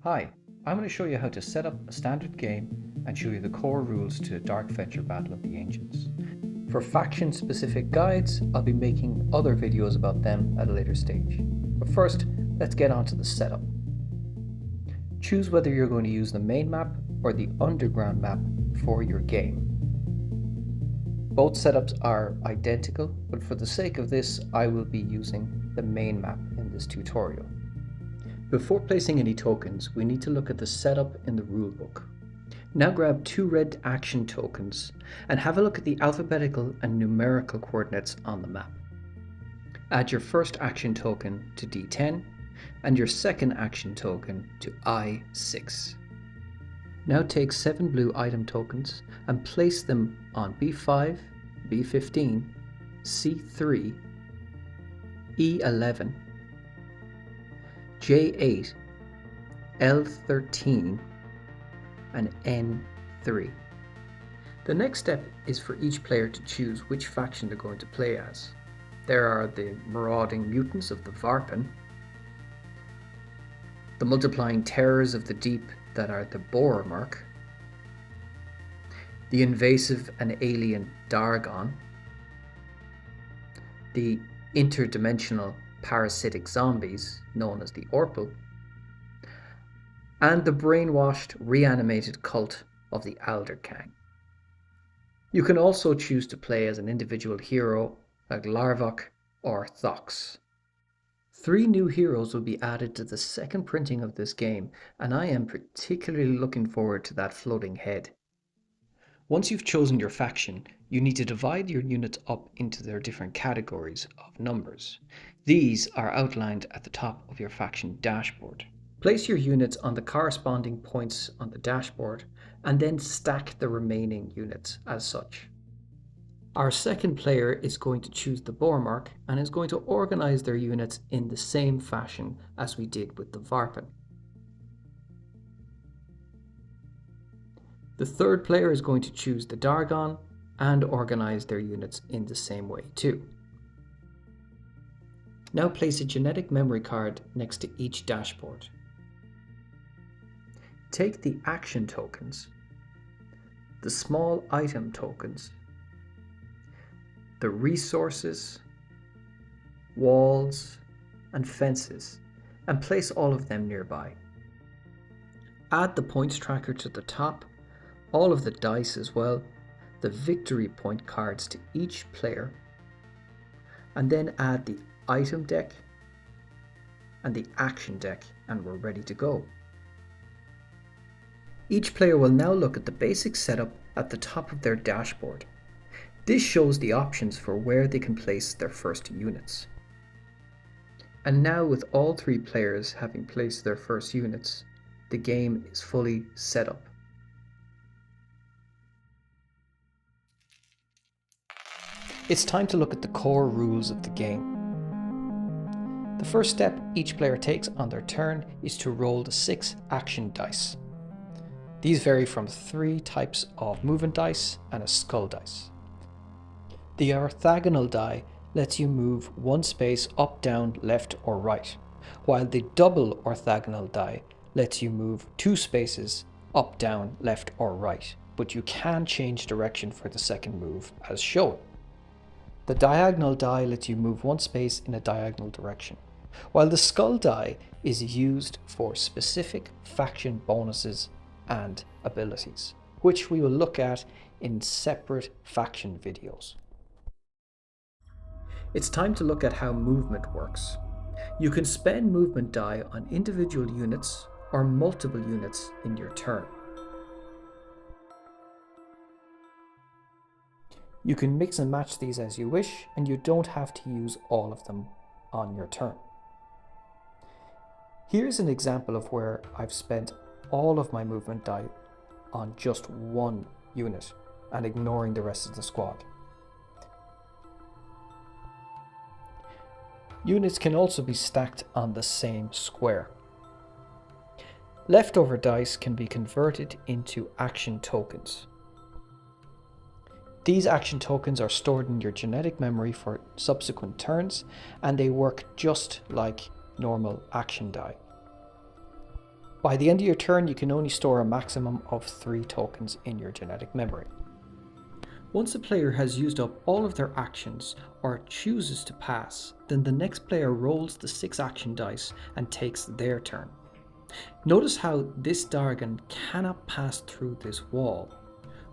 Hi, I'm going to show you how to set up a standard game and show you the core rules to Dark Venture Battle of the Ancients. For faction specific guides, I'll be making other videos about them at a later stage. But first, let's get on to the setup. Choose whether you're going to use the main map or the underground map for your game. Both setups are identical, but for the sake of this, I will be using the main map in this tutorial. Before placing any tokens, we need to look at the setup in the rulebook. Now grab 2 red action tokens and have a look at the alphabetical and numerical coordinates on the map. Add your first action token to D10 and your second action token to I6. Now take 7 blue item tokens and place them on B5, B15, C3, E11, J8, L13, and N3. The next step is for each player to choose which faction they're going to play as. There are the marauding mutants of the Varpen, the multiplying terrors of the deep that are the Boromurk, the invasive and alien Dargon, the interdimensional parasitic zombies known as the Orpal, and the brainwashed reanimated cult of the Alderkang. You can also choose to play as an individual hero like Larvok or Thox. 3 new heroes will be added to the second printing of this game, and I am particularly looking forward to that floating head. Once you've chosen your faction, you need to divide your units up into their different categories of numbers. These are outlined at the top of your faction dashboard. Place your units on the corresponding points on the dashboard and then stack the remaining units as such. Our second player is going to choose the Boromurk and is going to organize their units in the same fashion as we did with the Varpen. The third player is going to choose the Dargon and organize their units in the same way too. Now place a genetic memory card next to each dashboard. Take the action tokens, the small item tokens, the resources, walls, and fences, and place all of them nearby. Add the points tracker to the top, all of the dice as well, the victory point cards to each player, and then add the item deck and the action deck, and we're ready to go. Each player will now look at the basic setup at the top of their dashboard. This shows the options for where they can place their first units. And now, with all 3 players having placed their first units, the game is fully set up. It's time to look at the core rules of the game. The first step each player takes on their turn is to roll the 6 action dice. These vary from 3 types of movement dice and a skull dice. The orthogonal die lets you move 1 space up, down, left or right, while the double orthogonal die lets you move 2 spaces up, down, left or right, but you can change direction for the second move as shown. The diagonal die lets you move 1 space in a diagonal direction, while the skull die is used for specific faction bonuses and abilities, which we will look at in separate faction videos. It's time to look at how movement works. You can spend movement die on individual units or multiple units in your turn. You can mix and match these as you wish, and you don't have to use all of them on your turn. Here's an example of where I've spent all of my movement die on just 1 unit and ignoring the rest of the squad. Units can also be stacked on the same square. Leftover dice can be converted into action tokens. These action tokens are stored in your genetic memory for subsequent turns, and they work just like normal action die. By the end of your turn, you can only store a maximum of 3 tokens in your genetic memory. Once a player has used up all of their actions or chooses to pass, then the next player rolls the 6 action dice and takes their turn. Notice how this Dargon cannot pass through this wall.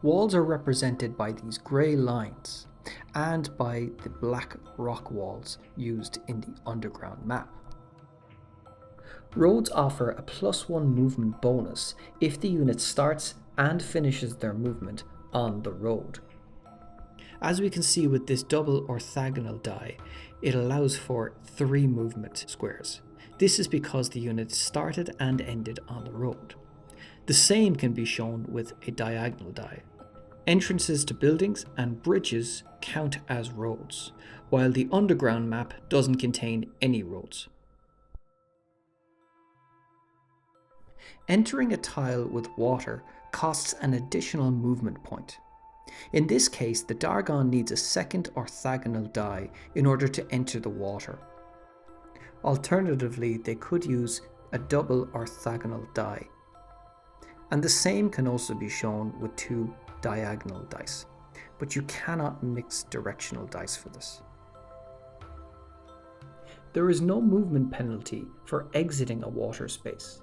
Walls are represented by these grey lines and by the black rock walls used in the underground map. Roads offer a +1 movement bonus if the unit starts and finishes their movement on the road. As we can see with this double orthogonal die, it allows for 3 movement squares. This is because the unit started and ended on the road. The same can be shown with a diagonal die. Entrances to buildings and bridges count as roads, while the underground map doesn't contain any roads. Entering a tile with water costs an additional movement point. In this case, the Dargon needs a second orthogonal die in order to enter the water. Alternatively, they could use a double orthogonal die. And the same can also be shown with 2 diagonal dice, but you cannot mix directional dice for this. There is no movement penalty for exiting a water space.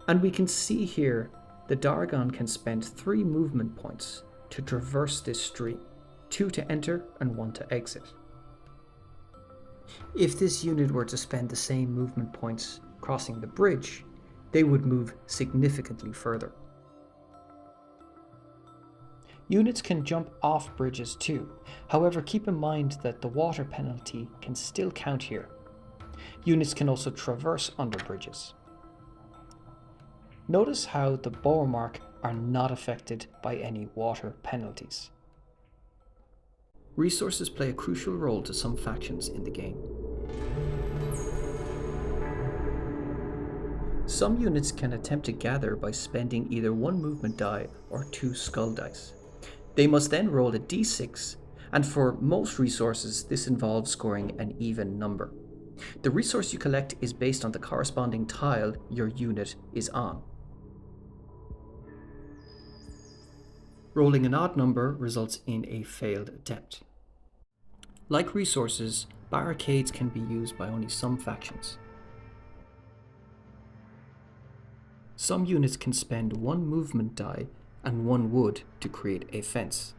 And we can see here the Dargon can spend 3 movement points to traverse this stream, 2 to enter and 1 to exit. If this unit were to spend the same movement points crossing the bridge, they would move significantly further. Units can jump off bridges too, however keep in mind that the water penalty can still count here. Units can also traverse under bridges. Notice how the Boermark are not affected by any water penalties. Resources play a crucial role to some factions in the game. Some units can attempt to gather by spending either 1 movement die or 2 skull dice. They must then roll a d6, and for most resources this involves scoring an even number. The resource you collect is based on the corresponding tile your unit is on. Rolling an odd number results in a failed attempt. Like resources, barricades can be used by only some factions. Some units can spend 1 movement die and 1 wood to create a fence.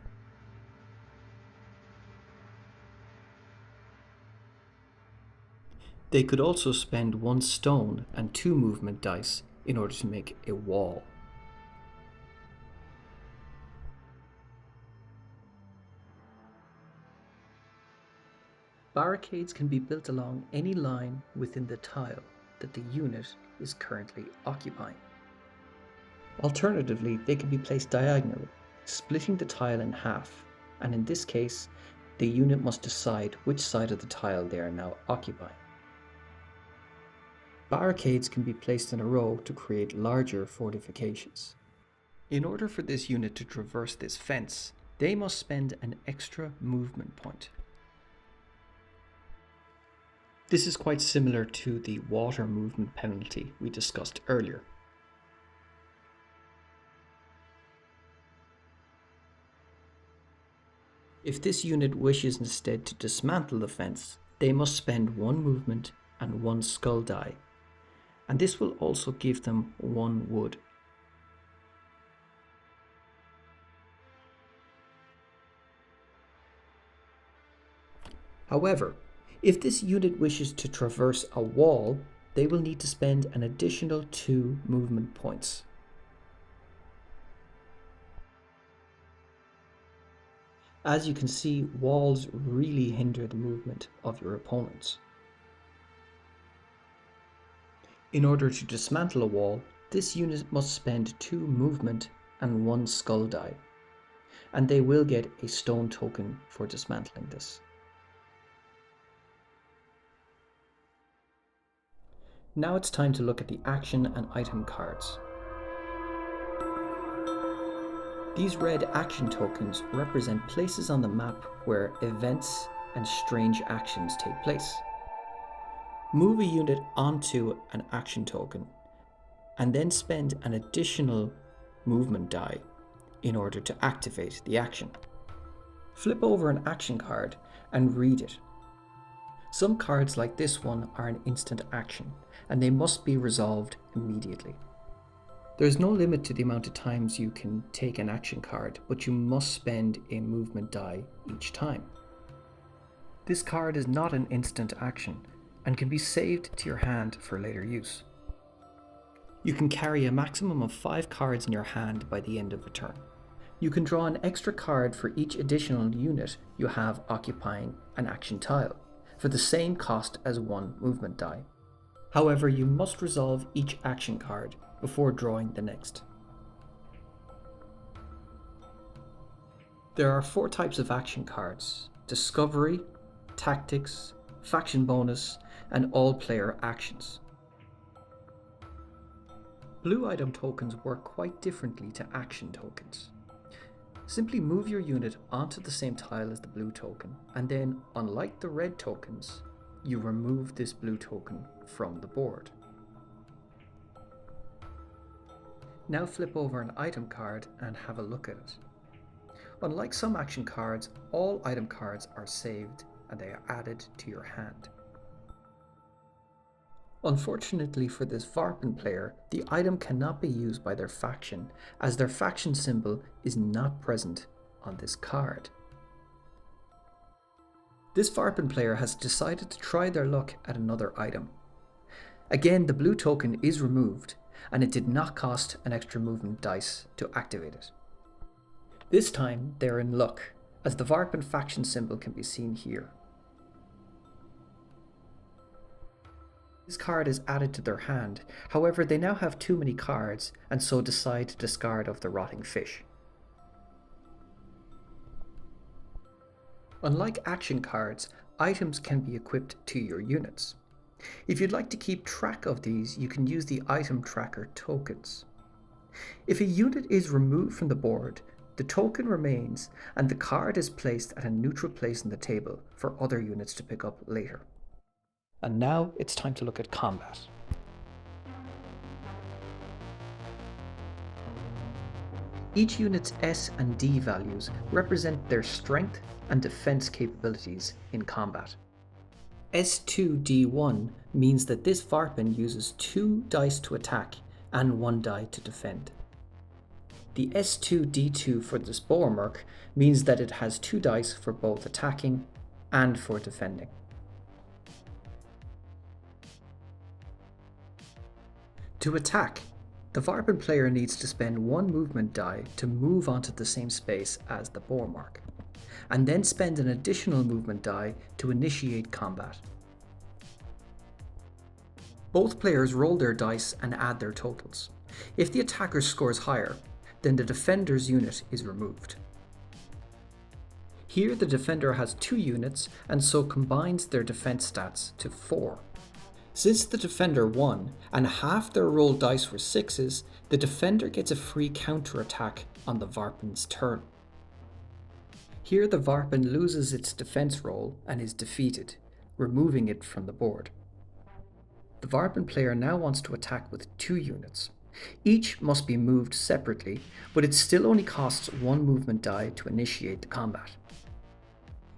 They could also spend 1 stone and 2 movement dice in order to make a wall. Barricades can be built along any line within the tile that the unit is currently occupying. Alternatively, they can be placed diagonally, splitting the tile in half, and in this case, the unit must decide which side of the tile they are now occupying. Barricades can be placed in a row to create larger fortifications. In order for this unit to traverse this fence, they must spend an extra movement point. This is quite similar to the water movement penalty we discussed earlier. If this unit wishes instead to dismantle the fence, they must spend 1 movement and 1 skull die, and this will also give them 1 wood. However, if this unit wishes to traverse a wall, they will need to spend an additional 2 movement points. As you can see, walls really hinder the movement of your opponents. In order to dismantle a wall, this unit must spend 2 movement and 1 skull die, and they will get a stone token for dismantling this. Now it's time to look at the action and item cards. These red action tokens represent places on the map where events and strange actions take place. Move a unit onto an action token, and then spend an additional movement die in order to activate the action. Flip over an action card and read it. Some cards like this one are an instant action, and they must be resolved immediately. There is no limit to the amount of times you can take an action card, but you must spend a movement die each time. This card is not an instant action and can be saved to your hand for later use. You can carry a maximum of 5 cards in your hand by the end of a turn. You can draw an extra card for each additional unit you have occupying an action tile, for the same cost as 1 movement die. However, you must resolve each action card before drawing the next. There are 4 types of action cards: Discovery, Tactics, Faction Bonus, and All Player Actions. Blue item tokens work quite differently to action tokens. Simply move your unit onto the same tile as the blue token, and then, unlike the red tokens, you remove this blue token from the board. Now flip over an item card and have a look at it. Unlike some action cards, all item cards are saved and they are added to your hand. Unfortunately for this Varpen player, the item cannot be used by their faction, as their faction symbol is not present on this card. This Varpen player has decided to try their luck at another item. Again, the blue token is removed, and it did not cost an extra movement dice to activate it. This time they're in luck, as the Varpen faction symbol can be seen here. This card is added to their hand, however they now have too many cards and so decide to discard of the rotting fish. Unlike action cards, items can be equipped to your units. If you'd like to keep track of these, you can use the item tracker tokens. If a unit is removed from the board, the token remains and the card is placed at a neutral place on the table for other units to pick up later. And now it's time to look at combat. Each unit's S and D values represent their strength and defense capabilities in combat. S2D1 means that this Varpen uses 2 dice to attack and 1 die to defend. The S2D2 for the Spormerk means that it has 2 dice for both attacking and for defending. To attack, the Varpen player needs to spend 1 movement die to move onto the same space as the Spormerk, and then spend an additional movement die to initiate combat. Both players roll their dice and add their totals. If the attacker scores higher, then the defender's unit is removed. Here the defender has 2 units and so combines their defense stats to 4. Since the defender won and half their rolled dice were 6s, the defender gets a free counterattack on the Varpen's turn. Here the Varpen loses its defense roll and is defeated, removing it from the board. The Varpen player now wants to attack with 2 units. Each must be moved separately, but it still only costs 1 movement die to initiate the combat.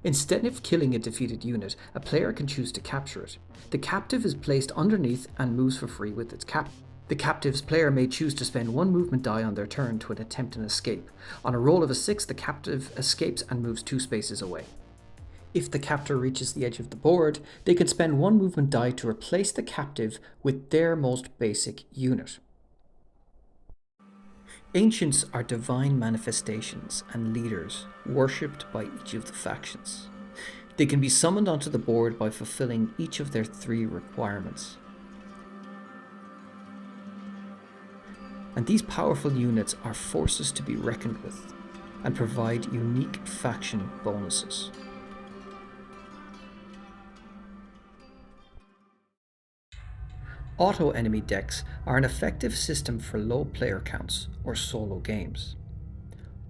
Instead of killing a defeated unit, a player can choose to capture it. The captive is placed underneath and moves for free with its captive. The captive's player may choose to spend 1 movement die on their turn to attempt an escape. On a roll of a 6, the captive escapes and moves 2 spaces away. If the captor reaches the edge of the board, they can spend 1 movement die to replace the captive with their most basic unit. Ancients are divine manifestations and leaders, worshipped by each of the factions. They can be summoned onto the board by fulfilling each of their 3 requirements. And these powerful units are forces to be reckoned with and provide unique faction bonuses. Auto-enemy decks are an effective system for low player counts or solo games.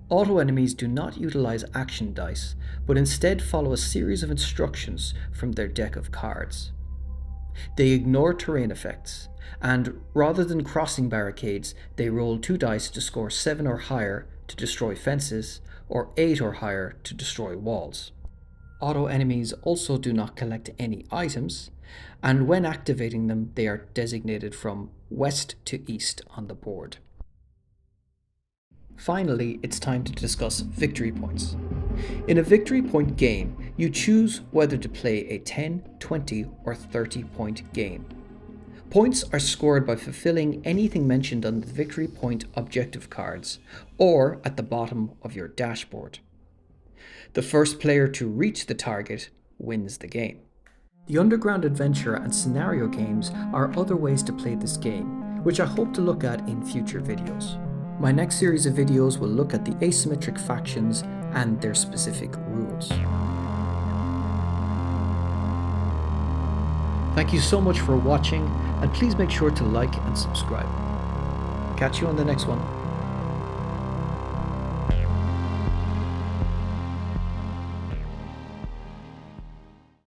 Auto-enemies do not utilize action dice, but instead follow a series of instructions from their deck of cards. They ignore terrain effects, and rather than crossing barricades, they roll 2 dice to score 7 or higher to destroy fences, or 8 or higher to destroy walls. Auto enemies also do not collect any items, and when activating them, they are designated from west to east on the board. Finally, it's time to discuss victory points. In a victory point game, you choose whether to play a 10, 20, or 30 point game. Points are scored by fulfilling anything mentioned on the victory point objective cards or at the bottom of your dashboard. The first player to reach the target wins the game. The Underground Adventure and Scenario games are other ways to play this game, which I hope to look at in future videos. My next series of videos will look at the asymmetric factions and their specific rules. Thank you so much for watching, and please make sure to like and subscribe. Catch you on the next one.